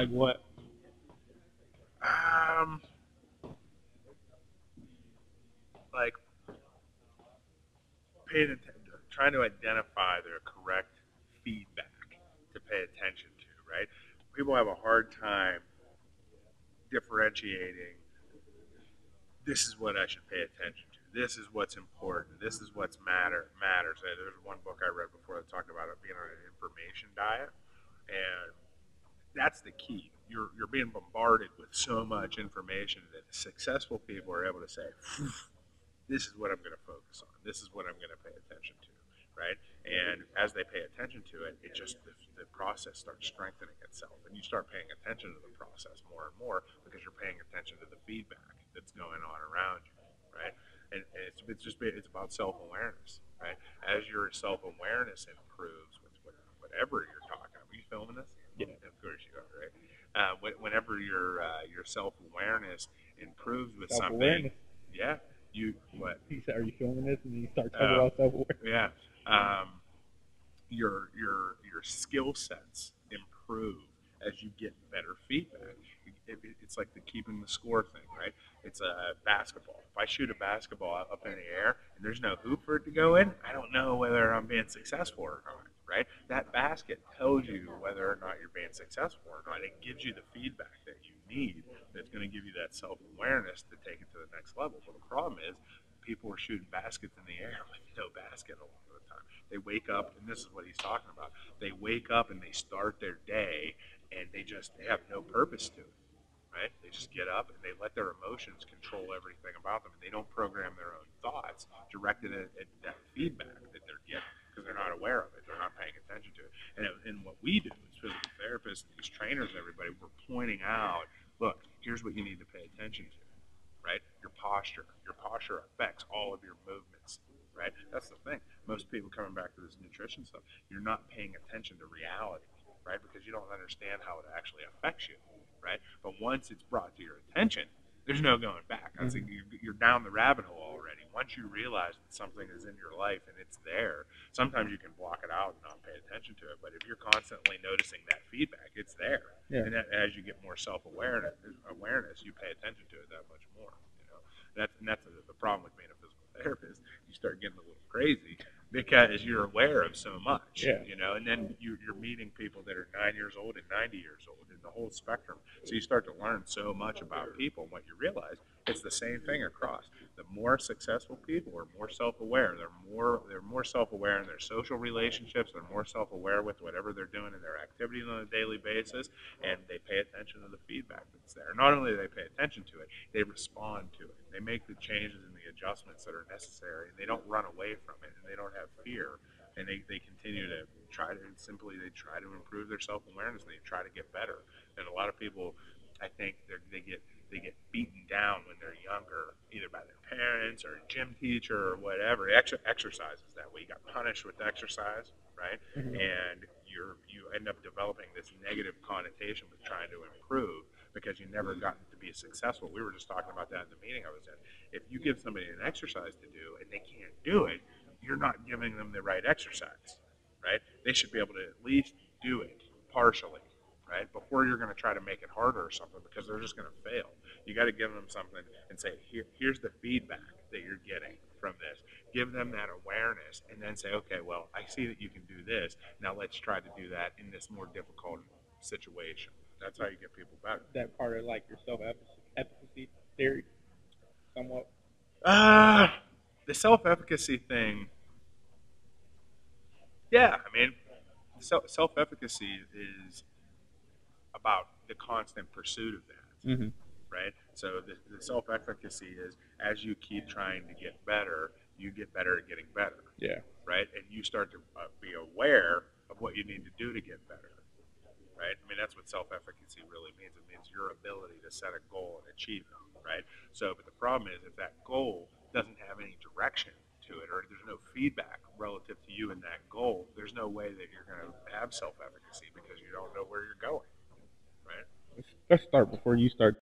Like what? Um, like trying to identify the correct feedback to pay attention to, right? People have a hard time differentiating this is what I should pay attention to. This is what's important. This is what's matters. There's one book I read before that talked about it being on an information diet, and that's the key. You're being bombarded with so much information that successful people are able to say, this is what I'm going to focus on. This is what I'm going to pay attention to, right? And as they pay attention to it, the process starts strengthening itself, and you start paying attention to the process more and more because you're paying attention to the feedback that's going on around you, right? And it's about self awareness, right? As your self awareness improves with whatever you're talking about. Are you filming this? Yeah. Of course you are, right? Whenever your self awareness improves with something, Self-awareness. yeah, you what? He said, "Are you filming this?" And you start talking Uh, about self-awareness. yeah, your skill sets improve as you get better feedback. It's like the keeping the score thing, right? It's a basketball. If I shoot a basketball up in the air and there's no hoop for it to go in, I don't know whether I'm being successful or not, right? That basket tells you whether or not you're being successful or not. It gives you the feedback that you need that's going to give you that self-awareness to take it to the next level. But the problem is people are shooting baskets in the air with no basket a lot of the time. They wake up, and this is what he's talking about. They wake up and they start their day, and they have no purpose to it, right? They just get up and they let their emotions control everything about them, and they don't program their own thoughts directed at that feedback that they're getting because they're not aware of it. They're not paying attention to it. And what we do as physical therapists, these trainers, and everybody, we're pointing out, look, here's what you need to pay attention to, right? Your posture. Your posture affects all of your movements, right? That's the thing. Most people coming back to this nutrition stuff, you're not paying attention to reality, right? Because you don't understand how it actually affects you, right? But once it's brought to your attention, there's no going back. I think you're down the rabbit hole already. Once you realize that something is in your life and it's there, sometimes you can block it out and not pay attention to it. But if you're constantly noticing that feedback, it's there. Yeah. And as you get more self-awareness, you pay attention to it that much more. You know, that's the problem with being a physical therapist. You start getting a little crazy because you're aware of so much. Yeah. You know, and then you're meeting people that are 9 years old and 90 years old in the whole spectrum. So you start to learn so much about people, and what you realize it's the same thing across. The more successful people are more self-aware. They're more self-aware in their social relationships. They're more self-aware with whatever they're doing in their activities on a daily basis, and they pay attention to the feedback that's there. Not only do they pay attention to it, they respond to it. They make the changes and the adjustments that are necessary, and they don't run away from it, and they don't have fear, and they continue to they try to improve their self-awareness, and they try to get better. And a lot of people, I think they get beaten down when they're younger, either by their parents or a gym teacher or whatever. Exercise is that way. You got punished with exercise, right? Mhm. And you end up developing this negative connotation with trying to improve because you never got to be successful. We were just talking about that in the meeting I was in. If you give somebody an exercise to do and they can't do it, you're not giving them the right exercise, right? They should be able to at least do it partially, right? Before you're going to try to make it harder or something because they're just going to fail. You got to give them something and say, here's the feedback that you're getting from this. Give them that awareness and then say, okay, well, I see that you can do this. Now let's try to do that in this more difficult situation. That's how you get people better. That part of like your self-efficacy theory, somewhat. Uh, the self-efficacy thing, yeah, I mean, self-efficacy is about the constant pursuit of that, Mm-hmm. right? So the self-efficacy is as you keep trying to get better, you get better at getting better, Yeah. right? And you start to be aware of what you need to do to get better, right? I mean, that's what self-efficacy really means. It means your ability to set a goal and achieve it, right? So, but the problem is if that goal doesn't have any direction to it, or there's no feedback relative to you in that goal, there's no way that you're going to have self-efficacy because you don't know where you're going, right? Let's start before you start